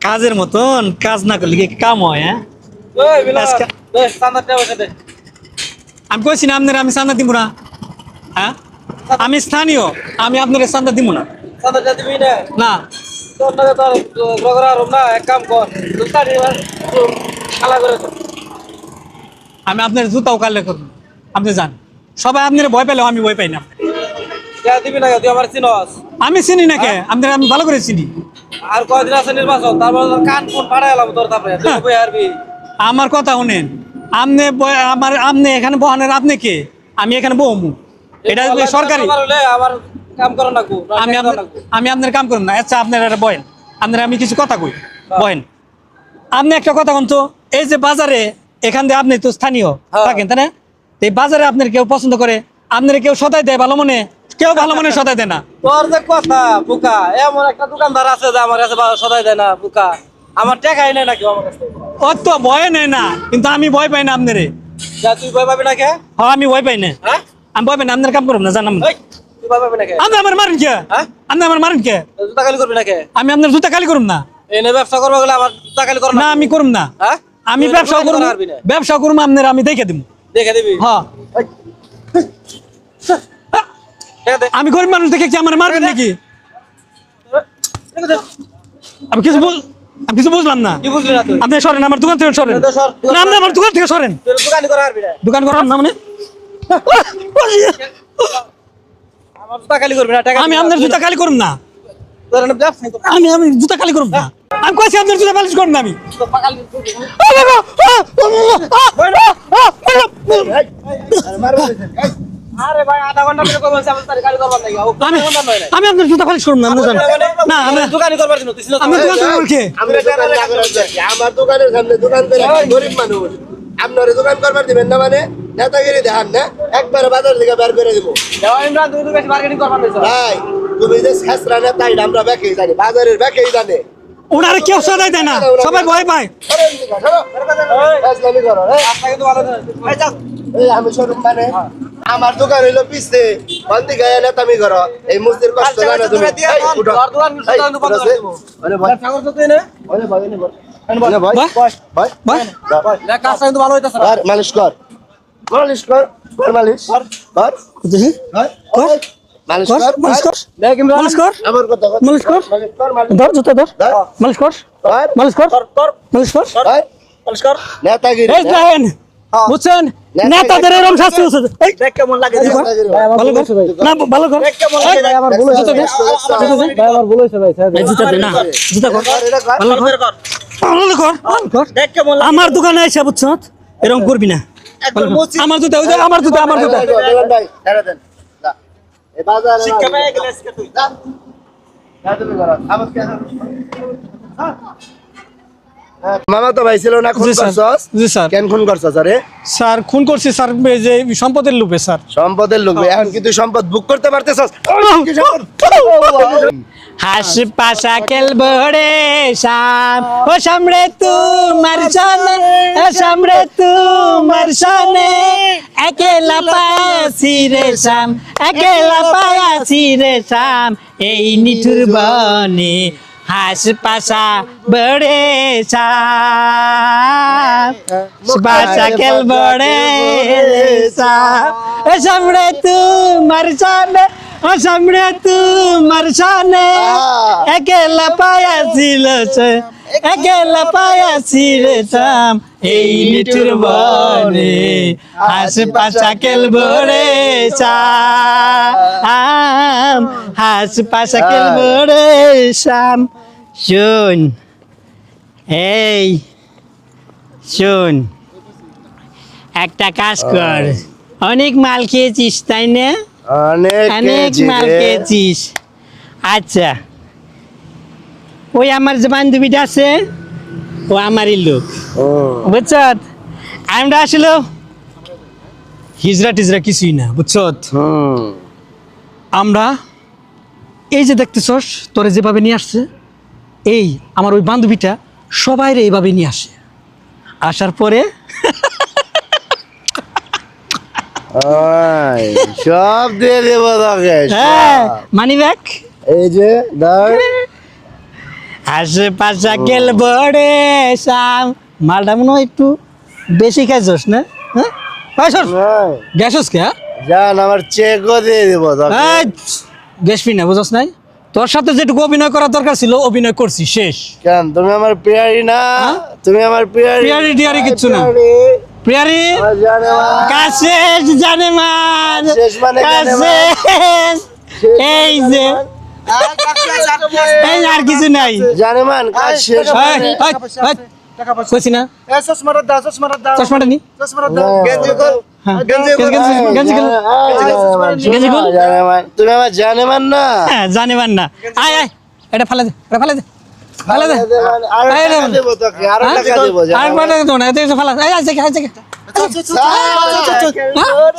কাজের মতন কাজ না করলে কি কাম হয়? হ্যাঁ, আমি কইছি না আপনার আমি চান্দা দিব না। হ্যাঁ, আমি স্থানীয়, আমি আপনার চান্দা দিব না। না আমি আপনার জুতাও কালে করবো, আপনি যান। সবাই আপনার ভয় পেলেও আমি ভয় পাই না। আমি চিনি না কে আপনার, আমি ভালো করে চিনি। আর কয়দিন আছে নির্বাচন, তারপর কান ফোন পাঠাই এলাম তোর, তারপরে আমার কথা শুনেন। আপনি আমার আপনি এখানে বহানের, আপনি কে? আমি এখানে বহমু, এটা সরকারি। আমার কাম করো না, আমি আপনার কাম করুন না। আচ্ছা আপনার একটা বয়েন, আপনার আমি কিছু কথা কই, বয়েন। আপনি একটা কথা বলতো, এই যে বাজারে এখান থেকে আপনি তো স্থানীয় থাকেন, তাই না? এই বাজারে আপনার কেউ পছন্দ করে, আপনার কেউ সদাই দেয় ভালো মনে? কেউ ভালো মনে সদাই দেয় না। তোর যে কথা বুকা, এমন একটা দোকানদার আছে যে আমার কাছে সদাই দেয় না বুকা, আমার টাকাই নেই নাকি আমার কাছে? ওর তো ভয় নেই না, কিন্তু আমি ভয় পাই না আপনারে। তুই ভয় পাবি না কে? হ্যাঁ, আমি ভয় পাই না। আমি ভয় পাই না, আপনার কাম করুন না, জানাম। তুই ভয় পাবি না কে? আপনি আমার মারেন কে? আপনি আমার মারেন কে? জুতা খালি করবি না কে? আমি আপনার জুতা খালি করুম না। এনে ব্যবসা করবো গেলে আমার জুতা খালি করো না, আমি করুম না। আমি ব্যবসা করুম, ব্যবসা করুম আপনার আমি দেখে দিব। দেখে দিবি? হ্যাঁ, আমি গরিব মানুষ দেখে কি আমার মারবেন নাকি? আমি কিছু বুঝলাম না। কি বুঝলি না তুই? আপনি সরেন, আমার দোকান থেকে সরেন। না, আপনি আমার দোকান থেকে সরেন। দোকানি করা হারবি না? দোকান করার না মানে আমার জুতা খালি করবি না, টাকা আমি আপনার জুতা খালি করুম না। আমি জুতা খালি করুম না। আমি কইছি আপনার জুতা পালিশ করুন না। আমি আরে ভাই, আধা ঘন্টা ধরে কই বলছি আমার জুতা খালি করবার লাগি। আমি আপনার জুতা পালিশ করুম না। আপনি জানেন না, আমি দোকানি করবার জন্য তুই আমি দোকান থেকে আমার দোকানের সামনে দোকান করে গরিব মানুষ, আপনার দোকান করবার দিবেন না মানে নেতাগিরি দেখান না, একবারে বাজার থেকে বের করে দিব। ইমরান, তুই তো বেশি মার্কেটিং করবার দিছ ভাই, তুমি যে খেসরা নেতা এটা আমরা ব্যাকেই জানি, বাজারের ব্যাকেই জানে। ওনারে কেউ সদাই দেয় না, সবাই ভয় পায়। আমি শোরুম মানে আমার দোকান হইলো পিছতে, বন্দি গায়ে নেতামি করো, এই মুস্তির কষ্ট জানো তুমি। মালিশ কর, মালিশ কর, মালিশ কর, মালিশ কর, মালিশ কর, মালিশ কর, আমার কথা মালিশ কর, ধর জুতা ধর, মালিশ কর, মালিশ কর, মালিশ কর, মালিশ কর। নেতাগিরি এই দেখেন, বুঝছেন নেতাদের এরকম শাস্তি হচ্ছে। এই দেখ কেমন লাগে, ভালো কর না, ভালো কর। আমার ভুল হয়েছে ভাই, আমার ভুল হয়েছে ভাই। এই জুতা দে না, জুতা কর, ভালো কর, ভালো কর, ভালো কর। দেখ কেমন লাগে। আমার দোকানে এসে বুঝছ এরকম করবি না। আমার জুতা, ওই যে আমার জুতা, আমার জুতা। ভাই ছেড়ে দেন, এই বাজারে শিক্ষা পেয়ে গেলে আজকে তুই। তুমি করো আমার কেন মামা তো ভাই ছিল না, খুন করছস? জি স্যার। কেন খুন করছস? আরে স্যার খুন করছি স্যার, এই যে সম্পদের লোভে স্যার। সম্পদের লোক, এখন কি তুই সম্পদ বুক করতে পারতেছস? হাস পাশা খেলবো রে শাম, ও সামনে তোমার সামনে, ও সামনে তোমার সামনে, একেলা পায়াছি রে শাম, একেলা পায়াছি রে শাম, এই নিঠুর বনে হাস পাশা বড়ে শাম, পাশা খেলবো রে শাম, ও সামনে তোমার সামনে, ও সামনে তোমার সামনে, একেলা পায়াছিল সে, একেলা পায়াছিল শাম, এই নিঠুর বনে হাস পাশা খেলবো রে শাম, হাস পাশা খেলবো রে শাম। শোন, এই শোন, একটা কাজ কর, অনেক মাল খেয়েছিস তাই না? অনেক মাল খেয়েছিস। আচ্ছা, ওই আমার যে বান্ধবীটা আছে ও আমারই লোক, বুঝছ? আমরা আসলে হিজরা টিজরা কিছুই না, বুঝছ? আমরা এই যে দেখতেছস তোরে যেভাবে নিয়ে আসছে, এই আমার ওই বান্ধবীটা সবাইরে এইভাবে নিয়ে আসে। আসার পরে ওই, সব দিয়ে দেবো তোকে হ্যাঁ সব। মানি ব্যাগ এই যে ধর আশেপাশে গেল বড়ে সাম মালটা মনে হয় একটু বেশি খাইছস না? হ্যাঁ খাইছস ওই, গ্যাসস কে? হ্যাঁ? জান আমার চেকও দিয়ে দেবো তোকে। এই, গ্যাস পি না বুঝছ নাই? তোর সাথে যেটুকু অভিনয় করার দরকার ছিল অভিনয় করছি, শেষ। কেন তুমি আমার পিয়ারি না? হ্যাঁ? তুমি আমার পিয়ারি। পিয়ারি টিয়ারি কিচ্ছু না। প্রিয়ারি আমার জানে মা। কাশেষ জানে মান শেষ মানে জানে মান। কাশেষ এই যে এই আর কিছু নাই। জানে মান কাজ শেষ এই, মানে। এই, এই, কইছি না চশমাটা নি গেঞ্জি কর। হ্যাঁ গেঞ্জি কর। গেঞ্জি গেঞ্জি জানে মান, গেঞ্জি কর। জানে মান। তুমি আমার জানে মান না? হ্যাঁ জানে মান না। আয় আয় এটা ফালা দে, এটা ফালা দে, ফালা দে। আরো এই টাকা রে। দেবো তোকে, আরো হ্যাঁ? টাকা দেবো, জানে আর মান। কয়টা দেবো না, এতে এসে ফালা। এই আছে আছে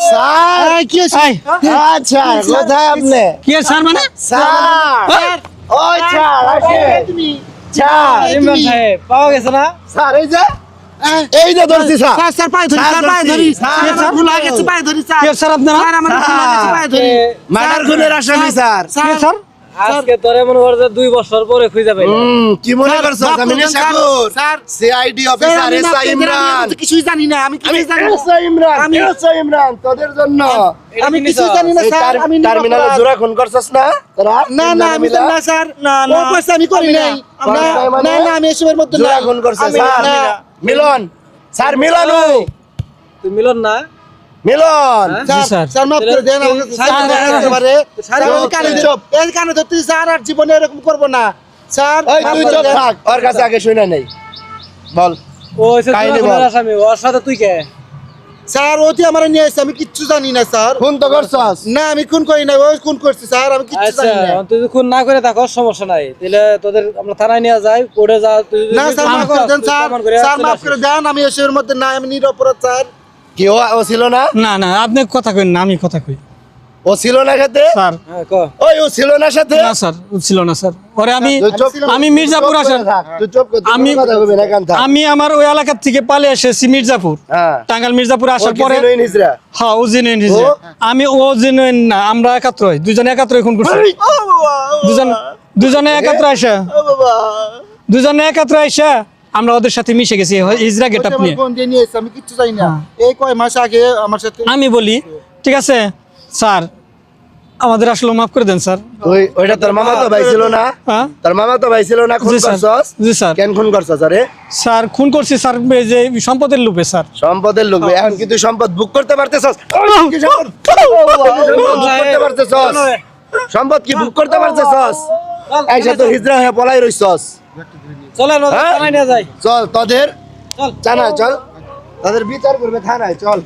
স্যার, কি হয়েছে? এই, আচ্ছা, কোথায় আপনি? কি এর স্যার মানে? স্যার, ওই স্যার, আসেন। স্যার, ইমরান সাহেব পাওয়া গেছে না? স্যার, এই যে ধরছি স্যার। স্যার পায়ে ধরি, স্যার পায়ে ধরি, স্যার ভুল হয়ে গেছে, পায়ে ধরি, স্যার। কি এর স্যার আপনারা? স্যার আমার ভুল হয়ে গেছে, পায়ে ধরি। মার্ডার খুনের আসামি স্যার। কি এর স্যার? আজকে তোরে মনে কর যে 2 বছর পরে খুঁজে পাইলাম। কি মনে করছো? মাফ আমি করবেন, নেশাখোর। স্যার। সিআইডি স্যার, অফিসার আমি মাফ এসআই করে দিলাম, ইমরান। আমি তো কিছুই জানি না, আমি আমি কিছুই জানি না। এসআই ইমরান, আমি- এসআই ইমরান, তোদের জন্য। আমি কিছুই জানি না, এই স্যার, আমি টার্মিনালে নিরপরাধ। জোড়া খুন করছস না তোরা? না না আমি মিলা? জানি না স্যার, না, ও না। কইছে আমি করি নাই। আমি না। না না আমি এসবের মধ্যে জোড়া নাই। খুন করছে আমি স্যার। না। মিলন, স্যার মিলন, তুই মিলন না? মিলন। Sir, sir. স্যার মাফ করে দেন আমাকে, স্যার, স্যার, মাফ করতে পারে। স্যার, চুপ, এই কানে চুপ। এই কানে ধরতে স্যার আর জীবনে এরকম করব না। স্যার ওই মাফ তুই করে চুপ দেন। থাক, ওর কাছে আগে শুনে নেই। বল। ও হইছে কাহিনী তুই বল। আসামি, ওর সাথে তুই কে? স্যার ওটি আমার নিয়ে আসছে, আমি কিচ্ছু জানি না স্যার। খুন তো করছস? না আমি খুন করি না, ওই খুন করছি স্যার, আমি কিচ্ছু আচ্ছা, জানি না। তুই যদি খুন না করে থাকো সমস্যা নাই, তাহলে তোদের আমরা থানায় নিয়ে যাই, কোর্টে যা। তুই যদি না স্যার খুন মাফ করস, করে দেন তুই স্যার, প্রমাণ করে স্যার চলে মাফ আসিস। করে দেন, আমি এসবের মধ্যে নাই, আমি নিরপরাধ স্যার। কি ও ছিল না? না না আপনি কথা কইন না, আমি কথা কই। ও ছিল না সাথে? স্যার হ্যাঁ, ক। ওই ও ছিল না সাথে? না স্যার ছিল না স্যার। ওরে আমি তুই চুপ কর, আমি মির্জাপুর তুই চুপ আসেন। করে থাক, তুই চুপ কর, তুই আমি- কোনো কথা কইবি না, কান থাক। আমি আমার ওই এলাকার থেকে পালে এসেছি মির্জাপুর, হ্যাঁ। টাঙ্গাইল মির্জাপুর আসার ও কি পরে জিনুইন হিজড়া? হ্যাঁ ও জেনুইন হিজে। ও? আমি ও জেনুইন না, আমরা একাত্রই, দুজনে একাত্রই খুন করছি। দুজনে একাত্র আসা, দুজনে একাত্র আসা আমরা ওদের সাথে মিশে গেছি হিজরা ওটি গেটআপ আমার নিয়ে। বোন দিয়ে নিয়ে এসছে, আমি কিচ্ছু জানি না। এই কয় মাস আগে আমার সাথে আমি বলি ঠিক আছে স্যার, আমাদের আসলে মাফ করে দেন স্যার। তুই ওইটা তোর মামা তো ভাই ছিল না? হ্যাঁ তোর মামা তো ভাই ছিল না? খুন জি স্যার, করছস? জি স্যার। কেন খুন করছস আরে? স্যার খুন করছি স্যার, এই যে সম্পদের লোভে স্যার। সম্পদের লোক, এখন কি তুই সম্পদ বুক করতে পারতেছস? কি সম্পদ? বুক করতে পারতেছস? সম্পদ কি বুক করতে পারতেছস? আইসা তো হিজরা হয়ে পলাই রইছস। চলেন ওদের হ্যাঁ? থানায় নিয়ে যাই। চল তোদের চল। জানা চল, তাদের বিচার করবে থানায়, চল।